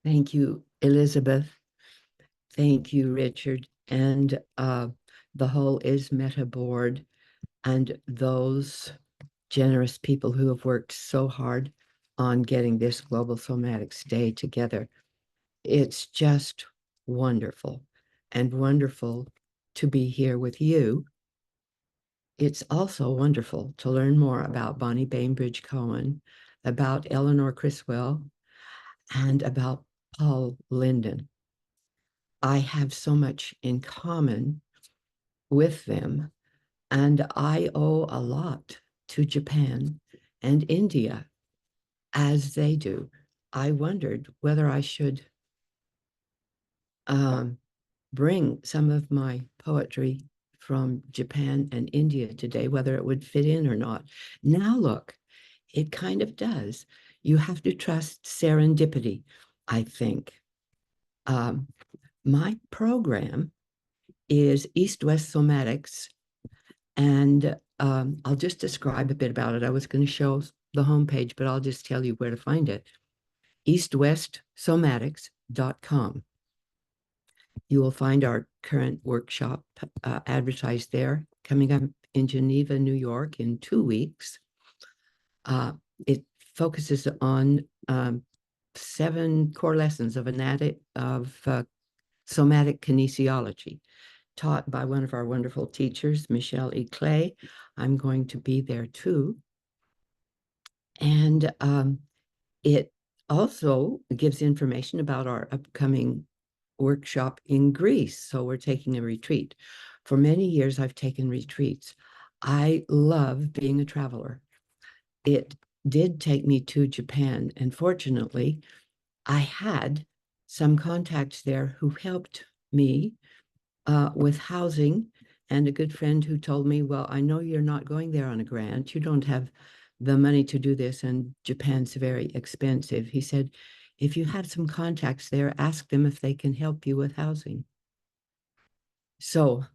Thank you, Elizabeth. Thank you, Richard, and the whole ISMETA board and those generous people who have worked so hard on getting this Global Somatics Day together. It's just wonderful and wonderful to be here with you. It's also wonderful to learn more about Bonnie Bainbridge Cohen, about Eleanor Criswell, and about Paul Linden. I have so much in common with them, and I owe a lot to Japan and India as they do. I wondered whether I should bring some of my poetry from Japan and India today, whether it would fit in or not. Now, look, it kind of does. You have to trust serendipity, I think. My program is Eastwest Somatics, and I'll just describe a bit about it. I was going to show the homepage, but I'll just tell you where to find it. eastwestsomatics.com. You will find our current workshop advertised there, coming up in Geneva, New York in 2 weeks. It focuses on 7 core lessons of somatic kinesiology, taught by one of our wonderful teachers, Michelle E. Clay. I'm going to be there too. And it also gives information about our upcoming workshop in Greece. So we're taking a retreat. For many years, I've taken retreats. I love being a traveler. It did take me to Japan, and fortunately, I had some contacts there who helped me with housing, and a good friend who told me, well, I know you're not going there on a grant. You don't have the money to do this, and Japan's very expensive. He said, if you have some contacts there, ask them if they can help you with housing. So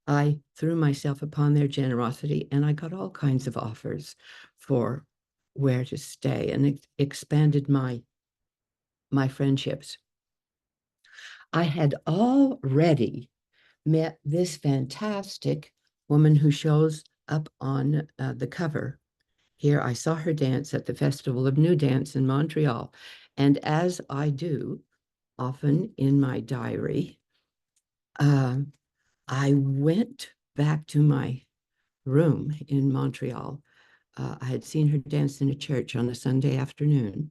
I threw myself upon their generosity, and I got all kinds of offers for where to stay, and it expanded my friendships. I had already met this fantastic woman who shows up on the cover. Here, I saw her dance at the Festival of New Dance in Montreal. And as I do often in my diary, I went back to my room in Montreal. I had seen her dance in a church on a Sunday afternoon,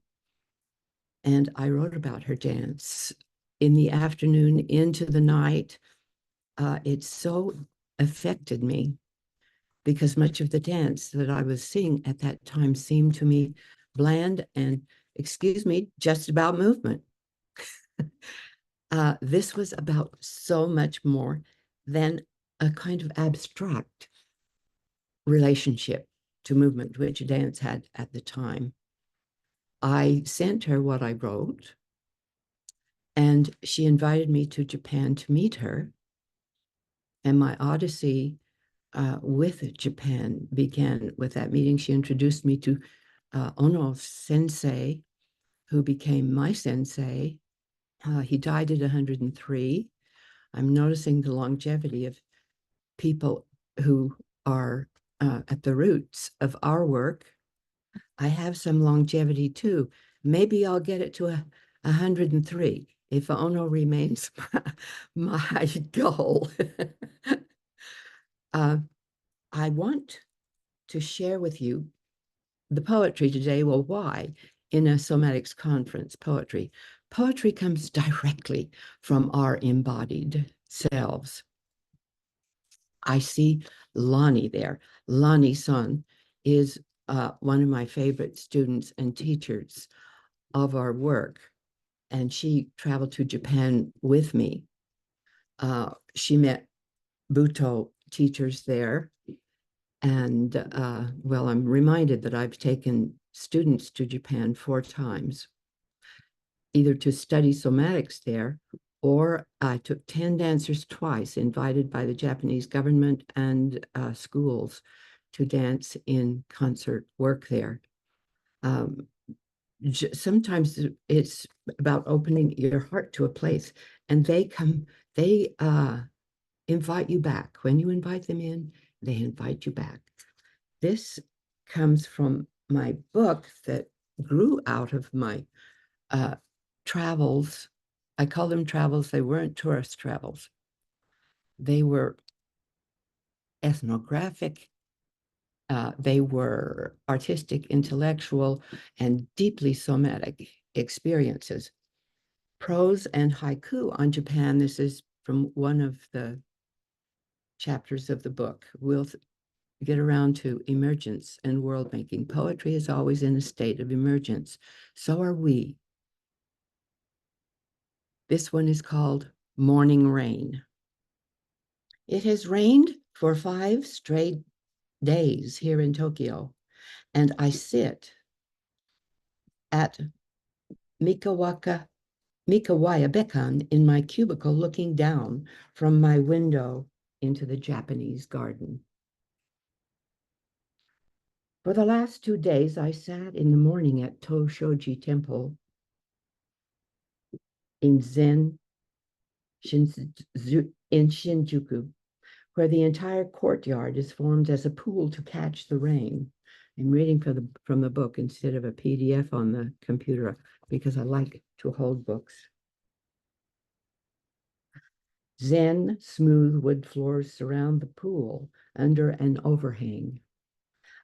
and I wrote about her dance in the afternoon into the night. It so affected me because much of the dance that I was seeing at that time seemed to me bland and, excuse me, just about movement. This was about so much more than a kind of abstract relationship to movement, which dance had at the time. I sent her what I wrote, and she invited me to Japan to meet her. And my odyssey with Japan began with that meeting. She introduced me to Ono Sensei, who became my sensei. He died at 103. I'm noticing the longevity of people who are at the roots of our work. I have some longevity too. Maybe I'll get it to 103 if Ono remains my goal. I want to share with you the poetry today. Well, why? In a somatics conference, poetry. Poetry comes directly from our embodied selves. I see Lonnie there. Lonnie-san is one of my favorite students and teachers of our work, and she traveled to Japan with me. She met Butoh teachers there, and well, I'm reminded that I've taken students to Japan 4 times, either to study somatics there, or I took 10 dancers twice, invited by the Japanese government and schools to dance in concert work there. sometimes it's about opening your heart to a place, and they invite you back. When you invite them in, they invite you back. This comes from my book that grew out of my travels. I call them travels. They weren't tourist travels. They were ethnographic. They were artistic, intellectual, and deeply somatic experiences. Prose and haiku on Japan. This is from one of the chapters of the book. We'll get around to emergence and world making. Poetry is always in a state of emergence. So are we. This one is called Morning Rain. It has rained for 5 straight days here in Tokyo, and I sit at Mikawaya Bekan in my cubicle looking down from my window into the Japanese garden. For the last 2 days, I sat in the morning at Toshoji Temple in Zen in Shinjuku, where the entire courtyard is formed as a pool to catch the rain. I'm reading from the book instead of a PDF on the computer because I like to hold books. Zen smooth wood floors surround the pool under an overhang.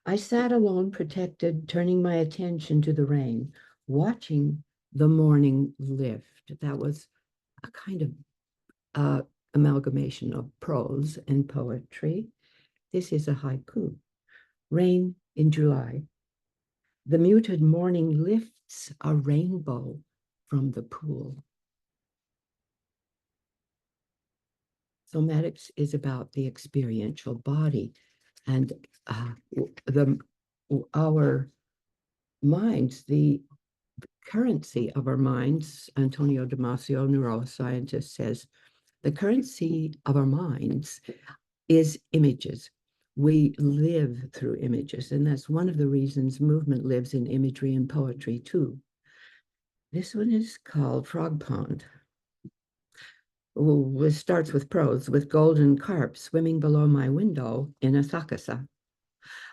I sat alone, protected, turning my attention to the rain, watching the morning lift. That was a kind of amalgamation of prose and poetry. This is a haiku. Rain in July. The muted morning lifts a rainbow from the pool. Somatics is about the experiential body, and our minds, the currency of our minds. Antonio Damasio, neuroscientist, says the currency of our minds is images. We live through images, and that's one of the reasons movement lives in imagery and poetry too. This one is called Frog Pond. It starts with prose, with golden carp swimming below my window in Asakasa.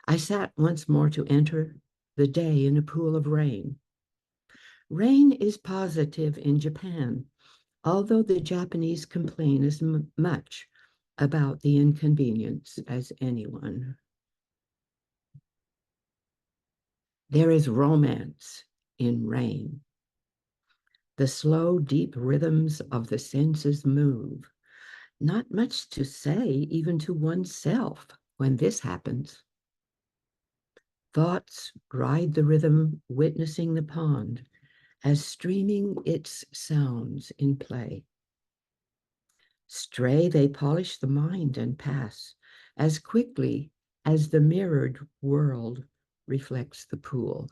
I sat once more to enter the day in a pool of rain. Rain is positive in Japan, although the Japanese complain as much about the inconvenience as anyone. There is romance in rain. The slow, deep rhythms of the senses move. Not much to say, even to oneself, when this happens. Thoughts ride the rhythm, witnessing the pond as streaming its sounds in play. Stray, they polish the mind and pass as quickly as the mirrored world reflects the pool.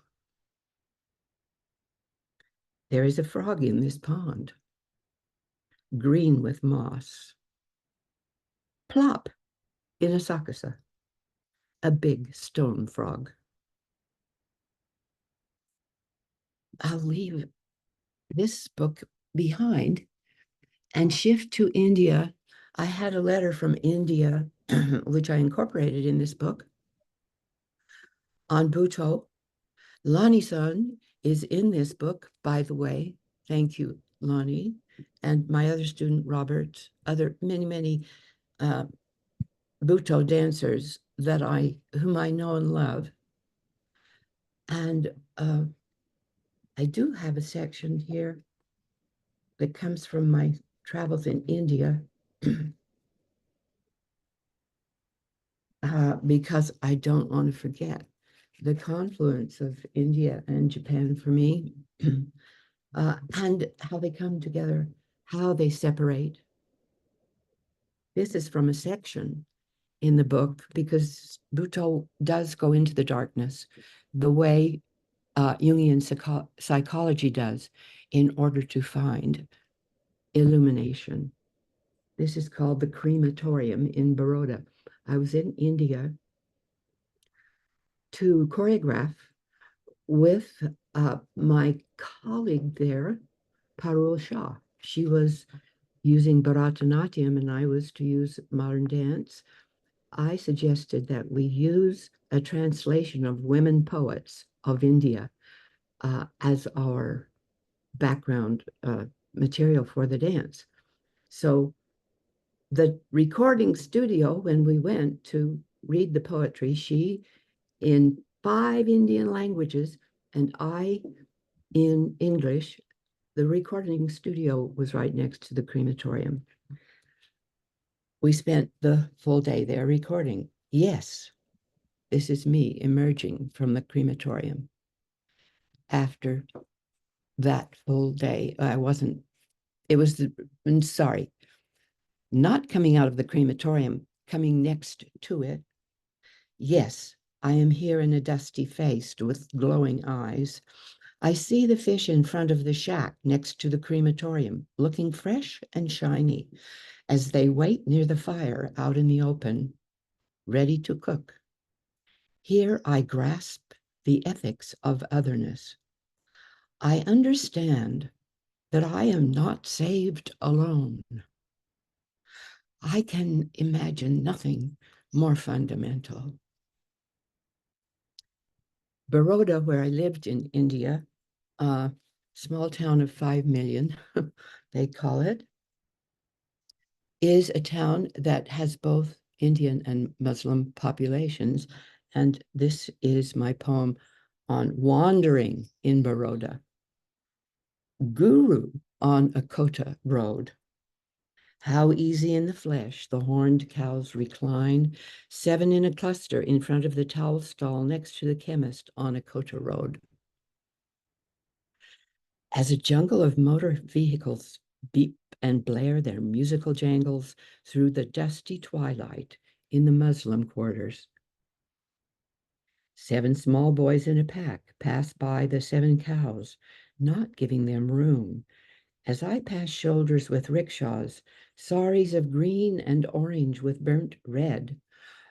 There is a frog in this pond, green with moss. Plop in Asakasa, a big stone frog. I'll leave this book behind and shift to India. I had a letter from India, which I incorporated in this book, on Butoh. Lonnie-san is in this book, by the way. Thank you, Lonnie. And my other student, Robert, many Butoh dancers whom I know and love. And I do have a section here that comes from my travels in India because I don't want to forget the confluence of India and Japan for me and how they come together, how they separate. This is from a section in the book because Butoh does go into the darkness the way Jungian psychology does in order to find illumination. This is called the crematorium in Baroda. I was in India to choreograph with My colleague there, Parul Shah, she was using Bharatanatyam and I was to use modern dance. I suggested that we use a translation of women poets of India as our background material for the dance. So the recording studio, when we went to read the poetry, she in 5 Indian languages and I in English. The recording studio was right next to the crematorium. We spent the full day there recording. Yes, this is me emerging from the crematorium. After that full day, sorry, not coming out of the crematorium, coming next to it. Yes, I am here in a dusty face with glowing eyes. I see the fish in front of the shack next to the crematorium, looking fresh and shiny as they wait near the fire out in the open, ready to cook. Here I grasp the ethics of otherness. I understand that I am not saved alone. I can imagine nothing more fundamental. Baroda, where I lived in India, a small town of 5 million, they call it, is a town that has both Indian and Muslim populations. And this is my poem on wandering in Baroda. Guru on a Kota road. How easy in the flesh the horned cows recline, 7 in a cluster in front of the towel stall next to the chemist on a Kota road. As a jungle of motor vehicles beep and blare their musical jangles through the dusty twilight in the Muslim quarters. 7 small boys in a pack pass by the 7 cows, not giving them room. As I pass shoulders with rickshaws, saris of green and orange with burnt red,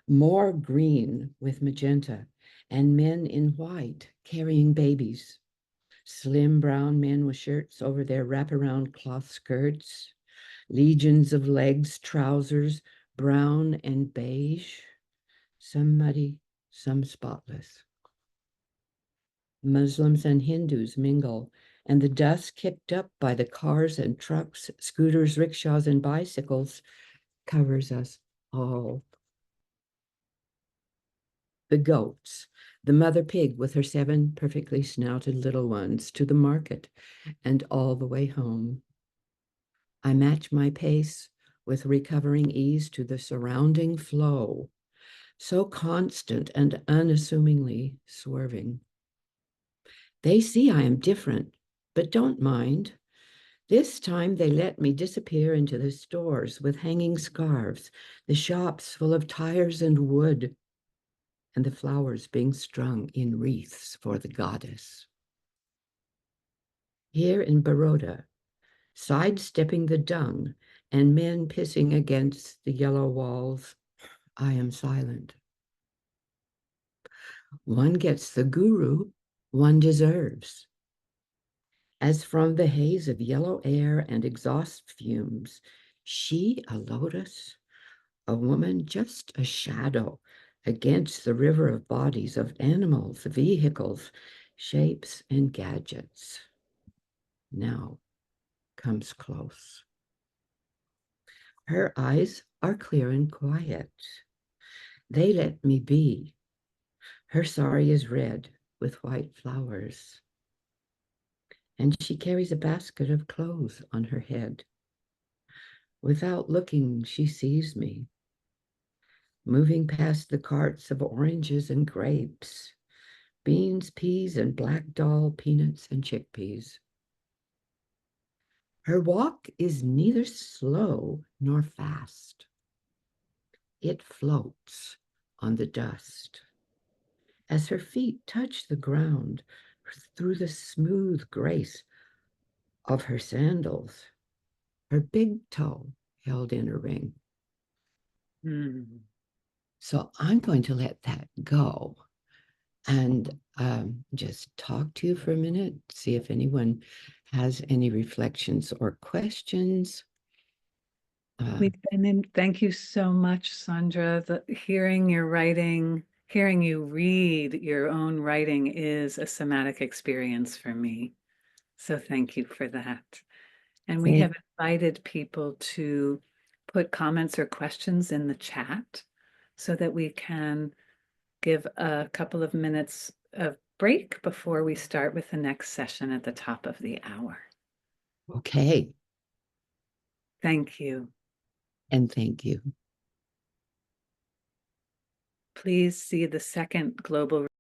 more green with magenta, and men in white carrying babies. Slim brown men with shirts over their wraparound cloth skirts, legions of legs, trousers, brown and beige, some muddy, some spotless. Muslims and Hindus mingle, and the dust kicked up by the cars and trucks, scooters, rickshaws, and bicycles covers us all. The goats, the mother pig with her 7 perfectly snouted little ones, to the market and all the way home. I match my pace with recovering ease to the surrounding flow, so constant and unassumingly swerving. They see I am different, but don't mind. This time they let me disappear into the stores with hanging scarves, the shops full of tires and wood, and the flowers being strung in wreaths for the goddess. Here in Baroda, sidestepping the dung and men pissing against the yellow walls, I am silent. One gets the guru one deserves. As from the haze of yellow air and exhaust fumes, she a lotus, a woman just a shadow against the river of bodies of animals, vehicles, shapes, and gadgets. Now comes close. Her eyes are clear and quiet. They let me be. Her sari is red with white flowers, and she carries a basket of clothes on her head. Without looking, she sees me, moving past the carts of oranges and grapes, beans, peas, and black doll peanuts and chickpeas. Her walk is neither slow nor fast. It floats on the dust. As her feet touch the ground through the smooth grace of her sandals, her big toe held in a ring. So I'm going to let that go. and just talk to you for a minute, see if anyone has any reflections or questions. And then thank you so much, Sondra. Hearing your writing, hearing you read your own writing is a somatic experience for me. So thank you for that. And we have invited people to put comments or questions in the chat so that we can give a couple of minutes of break before we start with the next session at the top of the hour. Okay. Thank you. And thank you. Please see the second global